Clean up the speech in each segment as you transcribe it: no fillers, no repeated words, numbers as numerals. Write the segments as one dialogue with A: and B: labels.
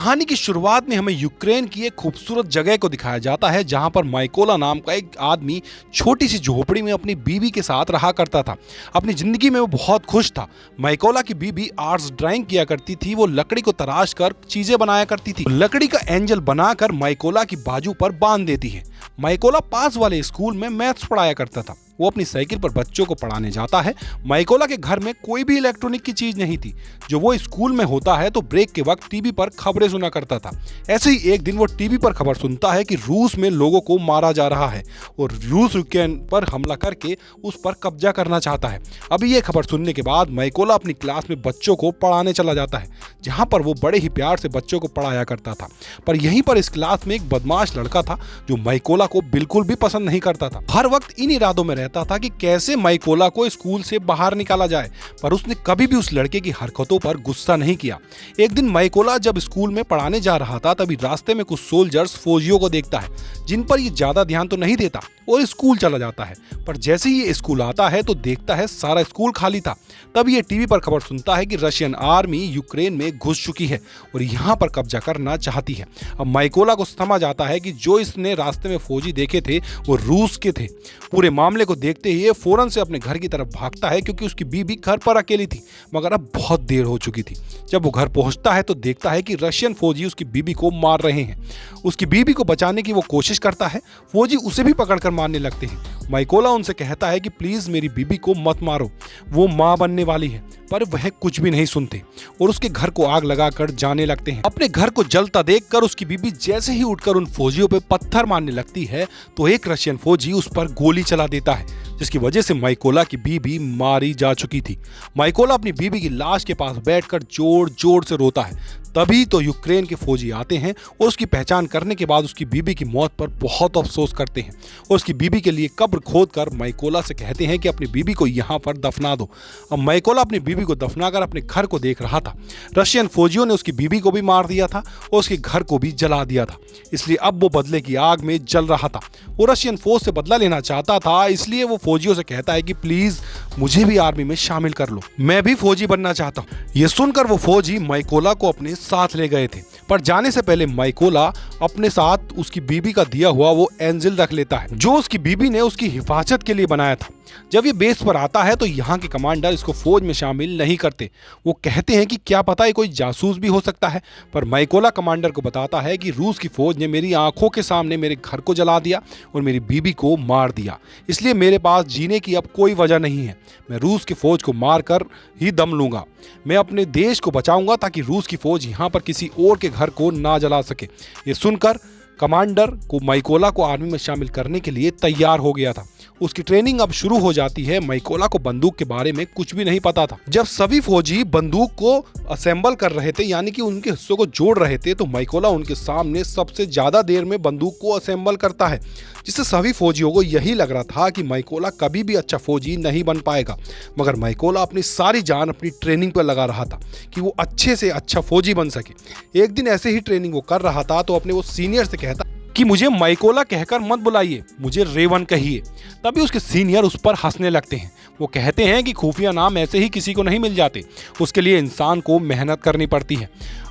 A: कहानी की शुरुआत में हमें यूक्रेन की एक खूबसूरत जगह को दिखाया जाता है जहां पर माइकोला नाम का एक आदमी छोटी सी झोपड़ी में अपनी बीवी के साथ रहा करता था। अपनी जिंदगी में वो बहुत खुश था। माइकोला की बीवी आर्ट्स ड्राइंग किया करती थी। वो लकड़ी को तराश कर चीजें बनाया करती थी। लकड़ी का एंजल बनाकर माइकोला की बाजू पर बांध देती है। माइकोला पास वाले स्कूल में मैथ्स पढ़ाया करता था। वो अपनी साइकिल पर बच्चों को पढ़ाने जाता है। माइकोला के घर में कोई भी इलेक्ट्रॉनिक की चीज नहीं थी। जो वो स्कूल में होता है तो ब्रेक के वक्त टीवी पर खबरें सुना करता था। ऐसे ही एक दिन वो टीवी पर खबर सुनता है कि रूस में लोगों को मारा जा रहा है और रूस यूक्रेन पर हमला करके उस पर कब्जा करना चाहता है। अभी ये खबर सुनने के बाद माइकोला अपनी क्लास में बच्चों को पढ़ाने चला जाता है, जहां पर वो बड़े ही प्यार से बच्चों को पढ़ाया करता था। पर यहीं पर इस क्लास में एक बदमाश लड़का था जो माइकोला को बिल्कुल भी पसंद नहीं करता था। हर वक्त इन इरादों में रहता था कि कैसे माइकोला को स्कूल से बाहर निकाला जाए, पर उसने कभी भी उस लड़के की हरकतों पर गुस्सा नहीं किया। एक दिन माइकोला जब स्कूल में पढ़ाने जा रहा था तभी रास्ते में कुछ सोल्जर्स फौजियों को देखता है, जिन पर ये ज्यादा ध्यान तो नहीं देता और स्कूल चला जाता है। पर जैसे ही ये स्कूल आता है तो देखता है सारा स्कूल खाली था। तब ये टीवी पर खबर सुनता है कि रशियन आर्मी यूक्रेन में घुस चुकी है और यहाँ पर कब्जा करना चाहती है। अब माइकोला को समझ आता है कि जो इसने रास्ते में फौजी देखे थे वो रूस के थे। पूरे मामले को देखते ही ये फौरन से अपने घर की तरफ भागता है, क्योंकि उसकी बीवी घर पर अकेली थी, मगर अब बहुत देर हो चुकी थी। जब वो घर पहुंचता है तो देखता है कि रशियन फौजी उसकी बीवी को मार रहे हैं। उसकी बीवी को बचाने की वो कोशिश करता है। फौजी उसे भी पकड़कर मारने लगते हैं। माइकोला उनसे कहता है कि प्लीज मेरी बीवी को मत मारो, वो मां बनने वाली है, पर वह कुछ भी नहीं सुनते और उसके घर को आग लगाकर जाने लगते हैं। अपने घर को जलता देखकर उसकी बीवी जैसे ही उठकर उन फौजियों पर पत्थर मारने लगती है तो एक रशियन फौजी उस पर गोली चला देता है, जिसकी वजह से माइकोला की बीवी मारी जा चुकी थी। माइकोला अपनी बीवी की लाश के पास बैठकर जोर जोर से रोता है। तभी तो यूक्रेन के फौजी आते हैं और उसकी पहचान करने के बाद उसकी बीवी की मौत पर बहुत अफसोस करते हैं और उसकी बीवी के लिए कब्र खोदकर माइकोला से कहते हैं कि अपनी बीवी को यहाँ पर दफना दो। अब माइकोला अपनी बीवी को दफनाकर अपने घर को देख रहा था। रशियन फौजियों ने उसकी बीवी को भी मार दिया था और उसके घर को भी जला दिया था, इसलिए अब वो बदले की आग में जल रहा था। वो रशियन फौज से बदला लेना चाहता था, इसलिए वो फौजियों से कहता है कि प्लीज मुझे भी आर्मी में शामिल कर लो, मैं भी फौजी बनना चाहता हूँ। ये सुनकर वो फौजी माइकोला को अपने साथ ले गए थे, पर जाने से पहले माइकोला अपने साथ उसकी बीबी का दिया हुआ वो एंजिल रख लेता है, जो उसकी बीबी ने उसकी हिफाजत के लिए बनाया था। जब ये बेस पर आता है तो यहाँ के कमांडर इसको फौज में शामिल नहीं करते। वो कहते हैं कि क्या पता है कोई जासूस भी हो सकता है, पर माइकोला कमांडर को बताता है कि रूस की फौज ने मेरी आंखों के सामने मेरे घर को जला दिया और मेरी बीबी को मार दिया, इसलिए मेरे पास जीने की अब कोई वजह नहीं है। मैं रूस की फौज को मारकर ही दम लूंगा। मैं अपने देश को बचाऊंगा ताकि रूस की फौज यहाँ पर किसी और के घर को ना जला सके। ये सुनकर कमांडर को माइकोला को आर्मी में शामिल करने के लिए तैयार हो गया था। उसकी ट्रेनिंग अब शुरू हो जाती है। माइकोला को बंदूक के बारे में कुछ भी नहीं पता था। जब सभी फौजी बंदूक को असेंबल कर रहे थे, यानी कि उनके हिस्सों को जोड़ रहे थे, तो माइकोला उनके सामने सबसे ज्यादा देर में बंदूक को असेंबल करता है, जिससे सभी फौजियों को यही लग रहा था कि माइकोला कभी भी अच्छा फौजी नहीं बन पाएगा। मगर माइकोला अपनी सारी जान अपनी ट्रेनिंग पर लगा रहा था कि वो अच्छे से अच्छा फौजी बन सके। एक दिन ऐसे ही ट्रेनिंग वो कर रहा था तो अपने वो सीनियर से कहता कि मुझे माइकोला कहकर मत बुलाइए, मुझे रेवन कहिए। तभी उसके सीनियर उस पर हंसने लगते हैं। वो कहते हैं कि खुफिया नाम ऐसे ही किसी को नहीं मिल जाते, उसके लिए इंसान को मेहनत करनी पड़ती है।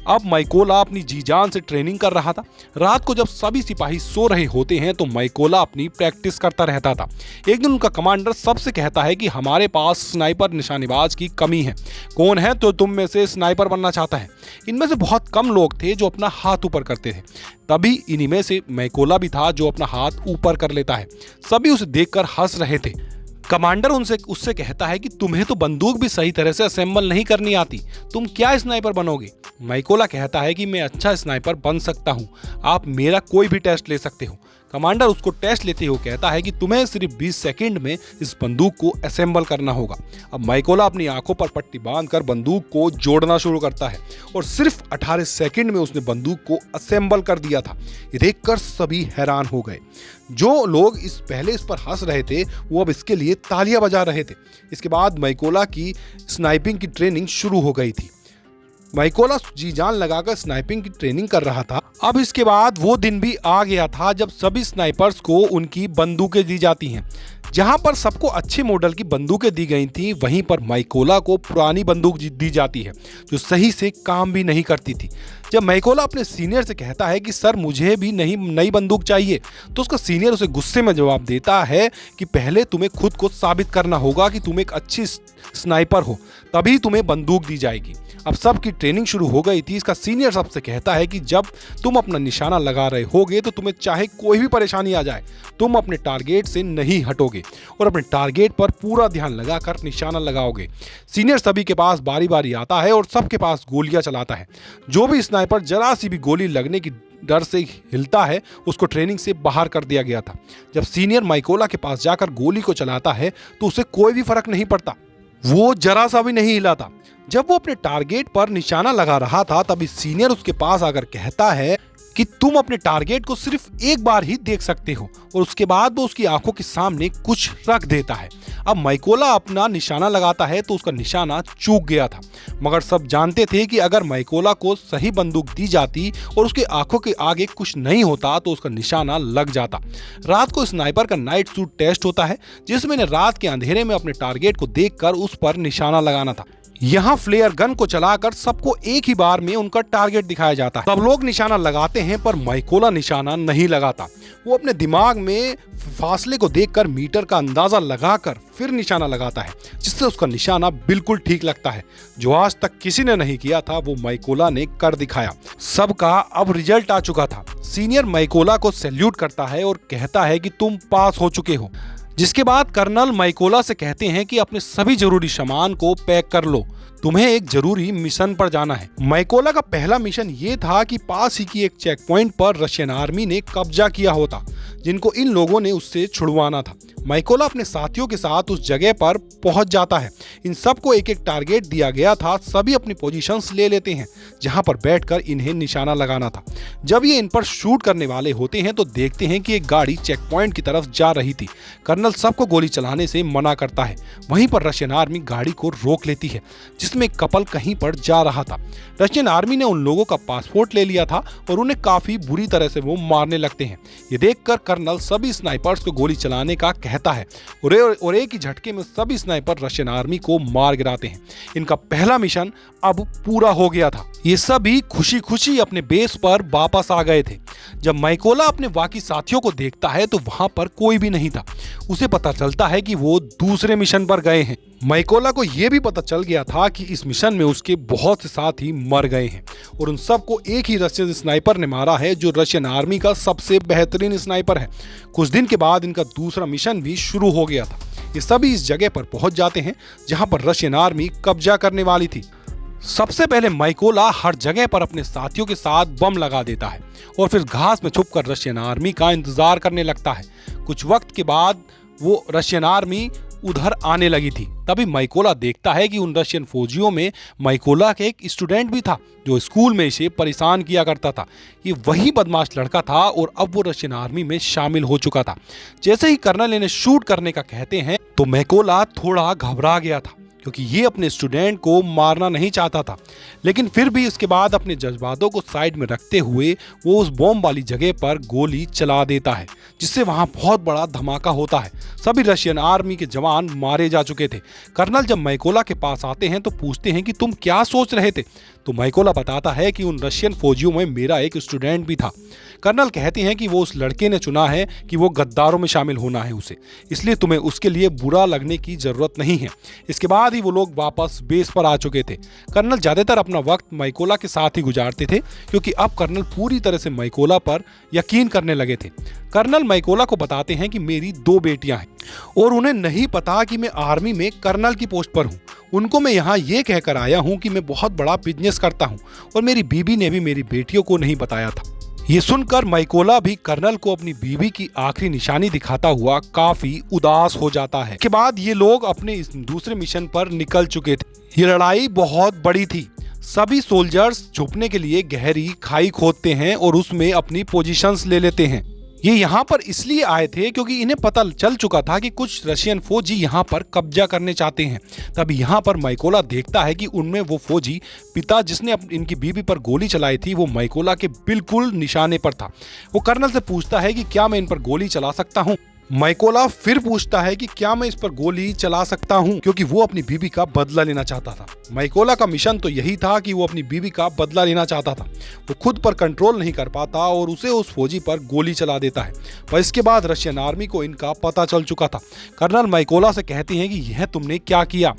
A: अब माइकोला अपनी जी जान से ट्रेनिंग कर रहा था। रात को जब सभी सिपाही सो रहे होते हैं तो माइकोला अपनी प्रैक्टिस करता रहता था। एक दिन उनका कमांडर सबसे कहता है कि हमारे पास स्नाइपर निशानेबाज की कमी है, कौन है तो तुम में से स्नाइपर बनना चाहता है। इनमें से बहुत कम लोग थे जो अपना हाथ ऊपर करते थे। तभी इन्हीं में से माइकोला भी था जो अपना हाथ ऊपर कर लेता है। सभी उसे देखकर हंस रहे थे। कमांडर उससे कहता है कि तुम्हें तो बंदूक भी सही तरह से असेंबल नहीं करनी आती, तुम क्या स्नाइपर बनोगे। माइकोला कहता है कि मैं अच्छा स्नाइपर बन सकता हूं, आप मेरा कोई भी टेस्ट ले सकते हो। कमांडर उसको टेस्ट लेते हुए कहता है कि तुम्हें सिर्फ 20 सेकंड में इस बंदूक को असेंबल करना होगा। अब माइकोला अपनी आंखों पर पट्टी बांधकर बंदूक को जोड़ना शुरू करता है और सिर्फ 18 सेकंड में उसने बंदूक को असेंबल कर दिया था। ये देखकर सभी हैरान हो गए। जो लोग पहले इस पर हंस रहे थे वो अब इसके लिए तालियां बजा रहे थे। इसके बाद माइकोला की स्नाइपिंग की ट्रेनिंग शुरू हो गई थी। माइकोला जी जान लगाकर स्नाइपिंग की ट्रेनिंग कर रहा था। अब इसके बाद वो दिन भी आ गया था जब सभी स्नाइपर्स को उनकी बंदूकें दी जाती हैं। जहां पर सबको अच्छे मॉडल की बंदूकें दी गई थी, वहीं पर माइकोला को पुरानी बंदूक दी जाती है जो सही से काम भी नहीं करती थी। जब माइकोला अपने सीनियर से कहता है कि सर मुझे भी नई बंदूक चाहिए, तो उसका सीनियर उसे गुस्से में जवाब देता है कि पहले तुम्हें खुद को साबित करना होगा कि तुम एक अच्छी स्नाइपर हो, तभी तुम्हें बंदूक दी जाएगी। अब सबकी ट्रेनिंग शुरू हो गई थी। इसका सीनियर सबसे कहता है कि जब तुम अपना निशाना लगा रहे होगे तो तुम्हें चाहे कोई भी परेशानी आ जाए, तुम अपने टारगेट से नहीं हटोगे और अपने टारगेट पर पूरा ध्यान लगाकर निशाना लगाओगे। सीनियर सभी के पास बारी बारी आता है और सबके पास गोलियां चलाता है। जो भी स्नाइपर जरा सी भी गोली लगने की डर से हिलता है, उसको ट्रेनिंग से बाहर कर दिया गया था। जब सीनियर माइकोला के पास जाकर गोली को चलाता है तो उसे कोई भी फर्क नहीं पड़ता, वो जरा सा भी नहीं हिला था। जब वो अपने टारगेट पर निशाना लगा रहा था, तभी सीनियर उसके पास आकर कहता है कि तुम अपने टारगेट को सिर्फ एक बार ही देख सकते हो, और उसके बाद वो उसकी आंखों के सामने कुछ रख देता है। अब माइकोला अपना निशाना लगाता है तो उसका निशाना चूक गया था, मगर सब जानते थे कि अगर माइकोला को सही बंदूक दी जाती और उसकी आंखों के आगे कुछ नहीं होता तो उसका निशाना लग जाता। रात को स्नाइपर का नाइट सूट टेस्ट होता है, जिसमें रात के अंधेरे में अपने टारगेट को देखकर उस पर निशाना लगाना था। यहाँ फ्लेयर गन को चलाकर सबको एक ही बार में उनका टारगेट दिखाया जाता है। सब लोग निशाना लगाते हैं पर माइकोला निशाना नहीं लगाता। वो अपने दिमाग में फासले को देखकर मीटर का अंदाजा लगाकर फिर निशाना लगाता है, जिससे उसका निशाना बिल्कुल ठीक लगता है। जो आज तक किसी ने नहीं किया था वो माइकोला ने कर दिखाया। सबका अब रिजल्ट आ चुका था। सीनियर माइकोला को सैल्यूट करता है और कहता है कि तुम पास हो चुके हो। जिसके बाद कर्नल माइकोला से कहते हैं कि अपने सभी जरूरी सामान को पैक कर लो, तुम्हें एक जरूरी मिशन पर जाना है। माइकोला का पहला मिशन ये था कि पास ही की एक चेक पॉइंट पर रशियन आर्मी ने कब्जा किया होता, जिनको इन लोगों ने उससे छुड़वाना था। माइकोला अपने साथियों के साथ उस जगह पर पहुंच जाता है। इन सबको एक एक टारगेट दिया गया था। सभी अपनी पोजीशंस ले लेते हैं जहां पर बैठकर इन्हें निशाना लगाना था। जब ये इन पर शूट करने वाले होते हैं तो देखते हैं कि एक गाड़ी चेक पॉइंट की तरफ जा रही थी। कर्नल सबको गोली चलाने से मना करता है। वहीं पर रशियन आर्मी गाड़ी को रोक लेती है, जिसमें एक कपल कहीं पर जा रहा था। रशियन आर्मी ने उन लोगों का पासपोर्ट ले लिया था और उन्हें काफी बुरी तरह से वो मारने लगते हैं। ये देखकर कर्नल सभी स्नाइपर्स को गोली चलाने का कहता है और एक ही झटके में सभी स्नाइपर रशियन आर्मी को मार गिराते हैं। इनका पहला मिशन अब पूरा हो गया था। ये सभी खुशी खुशी अपने बेस पर वापस आ गए थे। जब माइकोला अपने बाकी साथियों को देखता है तो वहां पर कोई भी नहीं था। उसे पता चलता है कि वो दूसरे मिशन पर गए हैं। माइकोला को यह भी पता चल गया था कि इस मिशन में उसके बहुत से साथी मर गए हैं और उन सबको एक ही रशियन स्नाइपर ने मारा है, जो रशियन आर्मी का सबसे बेहतरीन स्नाइपर है। कुछ दिन के बाद इनका दूसरा मिशन भी शुरू हो गया था। ये सभी इस जगह पर पहुंच जाते हैं जहां पर रशियन आर्मी कब्जा करने वाली थी। सबसे पहले माइकोला हर जगह पर अपने साथियों के साथ बम लगा देता है और फिर घास में छुपकर रशियन आर्मी का इंतजार करने लगता है। कुछ वक्त के बाद वो रशियन आर्मी उधर आने लगी थी। तभी माइकोला देखता है कि उन रशियन फौजियों में माइकोला का एक स्टूडेंट भी था, जो स्कूल में इसे परेशान किया करता था। ये वही बदमाश लड़का था और अब वो रशियन आर्मी में शामिल हो चुका था। जैसे ही कर्नल इन्हें शूट करने का कहते हैं तो माइकोला थोड़ा घबरा गया था, क्योंकि ये अपने स्टूडेंट को मारना नहीं चाहता था। लेकिन फिर भी इसके बाद अपने जज्बातों को साइड में रखते हुए वो उस बॉम्ब वाली जगह पर गोली चला देता है, जिससे वहां बहुत बड़ा धमाका होता है। सभी रशियन आर्मी के जवान मारे जा चुके थे। कर्नल जब माइकोला के पास आते हैं तो पूछते हैं कि तुम क्या सोच रहे थे, तो माइकोला बताता है कि उन रशियन फौजियों में मेरा एक स्टूडेंट भी था। कर्नल कहते हैं कि वो उस लड़के ने चुना है कि वो गद्दारों में शामिल होना है उसे, इसलिए तुम्हें उसके लिए बुरा लगने की जरूरत नहीं है। इसके बाद ही वो लोग वापस बेस पर आ चुके थे। कर्नल ज्यादातर अपना वक्त माइकोला के साथ ही गुजारते थे, क्योंकि अब कर्नल पूरी तरह से माइकोला पर यकीन करने लगे थे। कर्नल माइकोला को बताते हैं कि मेरी 2 बेटियां हैं और उन्हें नहीं पता कि मैं आर्मी में कर्नल की पोस्ट पर हूं। उनको मैं यहाँ ये कहकर आया हूं कि मैं बहुत बड़ा बिजनेस करता हूं और मेरी बीबी ने भी मेरी बेटियों को नहीं बताया था। ये सुनकर माइकोला भी कर्नल को अपनी बीवी की आखिरी निशानी दिखाता हुआ काफी उदास हो जाता है। के बाद ये लोग अपने इस दूसरे मिशन पर निकल चुके थे। ये लड़ाई बहुत बड़ी थी। सभी सोल्जर्स छुपने के लिए गहरी खाई खोदते हैं और उसमें अपनी पोजीशंस ले लेते हैं। ये यहाँ पर इसलिए आए थे क्योंकि इन्हें पता चल चुका था कि कुछ रशियन फौजी यहाँ पर कब्जा करने चाहते हैं। तब यहाँ पर माइकोला देखता है कि उनमें वो फौजी पिता जिसने इनकी बीवी पर गोली चलाई थी वो माइकोला के बिल्कुल निशाने पर था। वो कर्नल से पूछता है कि क्या मैं इन पर गोली चला सकता हूँ। माइकोला फिर पूछता है कि क्या मैं इस पर गोली चला सकता हूं, क्योंकि वो अपनी बीवी का बदला लेना चाहता था। माइकोला का मिशन तो यही था कि वो अपनी बीवी का बदला लेना चाहता था। वो खुद पर कंट्रोल नहीं कर पाता और उसे उस फौजी पर गोली चला देता है। पर इसके बाद रशियन आर्मी को इनका पता चल चुका था। कर्नल माइकोला से कहती हैं कि यह तुमने क्या किया।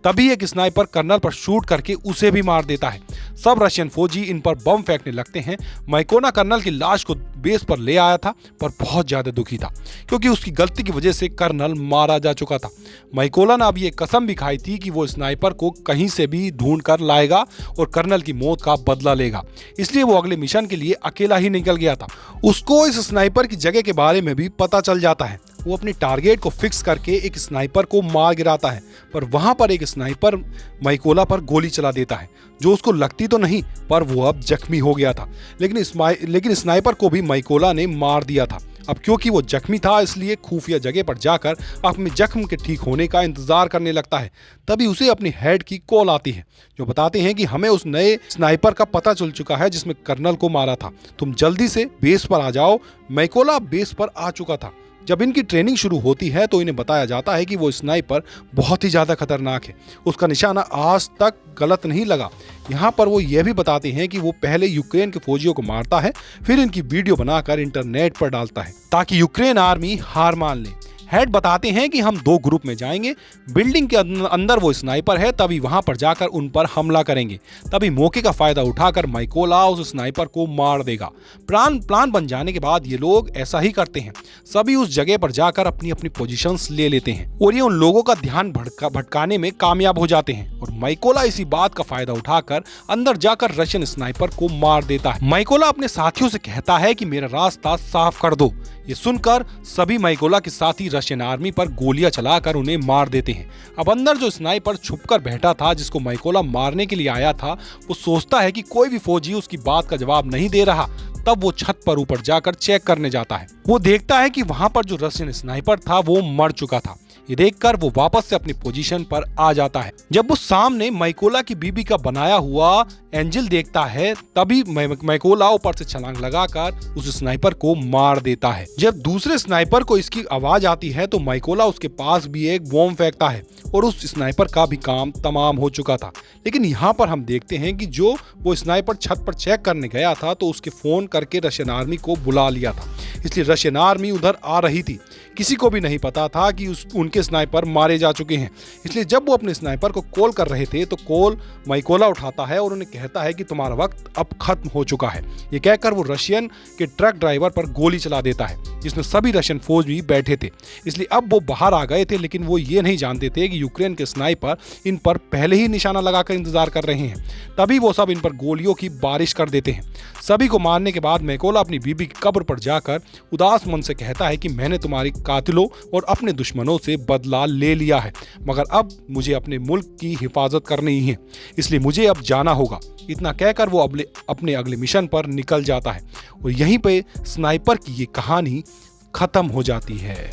A: तभी एक स्नाइपर कर्नल पर शूट करके उसे भी मार देता है। सब रशियन फौजी इन पर बम फेंकने लगते हैं। माइकोला कर्नल की लाश को बेस पर ले आया था पर बहुत ज्यादा दुखी था क्योंकि उसकी गलती की वजह से कर्नल मारा जा चुका था। माइकोला ने अब ये कसम भी खाई थी कि वो स्नाइपर को कहीं से भी ढूंढ कर लाएगा और कर्नल की मौत का बदला लेगा। इसलिए वो अगले मिशन के लिए अकेला ही निकल गया था। उसको इस स्नाइपर की जगह के बारे में भी पता चल जाता है। वो अपनी टारगेट को फिक्स करके एक स्नाइपर को मार गिराता है, पर वहां पर एक स्नाइपर माइकोला पर गोली चला देता है जो उसको लगती तो नहीं, पर वो अब जख्मी हो गया था। लेकिन स्नाइपर को भी माइकोला ने मार दिया था। अब क्योंकि वो जख्मी था इसलिए खुफिया जगह पर जाकर अपने जख्म के ठीक होने का इंतजार करने लगता है। तभी उसे अपनी हेड की कॉल आती है जो बताते हैं कि हमें उस नए स्नाइपर का पता चल चुका है जिसमें कर्नल को मारा था। तुम जल्दी से बेस पर आ जाओ। माइकोला बेस पर आ चुका था। जब इनकी ट्रेनिंग शुरू होती है तो इन्हें बताया जाता है कि वो स्नाइपर बहुत ही ज़्यादा खतरनाक है। उसका निशाना आज तक गलत नहीं लगा। यहाँ पर वो ये भी बताते हैं कि वो पहले यूक्रेन के फौजियों को मारता है, फिर इनकी वीडियो बनाकर इंटरनेट पर डालता है ताकि यूक्रेन आर्मी हार मान ले। हेड बताते हैं कि हम 2 ग्रुप में जाएंगे। बिल्डिंग के अंदर वो स्नाइपर है, तभी वहां पर जाकर उन पर हमला करेंगे। तभी मौके का फायदा उठाकर माइकोला उस स्नाइपर को मार देगा। प्लान बन जाने के बाद ये लोग ऐसा ही करते हैं। सभी उस जगह पर जाकर अपनी अपनी पोजीशंस ले लेते हैं और ये उन लोगों का ध्यान भटकाने में कामयाब हो जाते हैं। और माइकोला इसी बात का फायदा उठाकर अंदर जाकर रशियन स्नाइपर को मार देता है। माइकोला अपने साथियों से कहता है कि मेरा रास्ता साफ कर दो। ये सुनकर सभी माइकोला के साथी रशियन आर्मी पर गोलियां चलाकर उन्हें मार देते हैं। अब अंदर जो स्नाइपर छुपकर बैठा था जिसको माइकोला मारने के लिए आया था, वो सोचता है कि कोई भी फौजी उसकी बात का जवाब नहीं दे रहा। तब वो छत पर ऊपर जाकर चेक करने जाता है। वो देखता है कि वहां पर जो रशियन स्नाइपर था वो मर चुका था। ये देखकर वो वापस से अपनी पोजीशन पर आ जाता है। जब वो सामने माइकोला की बीबी का बनाया हुआ एंजल देखता है तभी माइकोला ऊपर से छलांग लगाकर उस स्नाइपर को मार देता है। जब दूसरे स्नाइपर को इसकी आवाज आती है तो माइकोला उसके पास भी एक बॉम्ब फेंकता है और उस स्नाइपर का भी काम तमाम हो चुका था। लेकिन यहाँ पर हम देखते हैं कि जो वो स्नाइपर छत पर चेक करने गया था तो उसके फोन करके रशियन आर्मी को बुला लिया था, इसलिए रशियन आर्मी उधर आ रही थी। किसी को भी नहीं पता था कि उनके स्नाइपर मारे जा चुके हैं। इसलिए जब वो अपने स्नाइपर को कॉल कर रहे थे तो कॉल माइकोला उठाता है और उन्हें कहता है कि तुम्हारा वक्त अब खत्म हो चुका है। ये कहकर वो रशियन के ट्रक ड्राइवर पर गोली चला देता है जिसमें सभी रशियन फौज भी बैठे थे। इसलिए अब वो बाहर आ गए थे, लेकिन वो ये नहीं जानते थे कि यूक्रेन के स्नाइपर इन पर पहले ही निशाना लगाकर इंतजार कर रहे हैं। तभी वो सब इन पर गोलियों की बारिश कर देते हैं। सभी को मारने के बाद माइकोला अपनी बीबी की कब्र पर जाकर उदास मन से कहता है कि मैंने तुम्हारी कातिलों और अपने दुश्मनों से बदला ले लिया है, मगर अब मुझे अपने मुल्क की हिफाजत करनी है, इसलिए मुझे अब जाना होगा। इतना कहकर वो अपने अगले मिशन पर निकल जाता है और यहीं पे स्नाइपर की ये कहानी खत्म हो जाती है।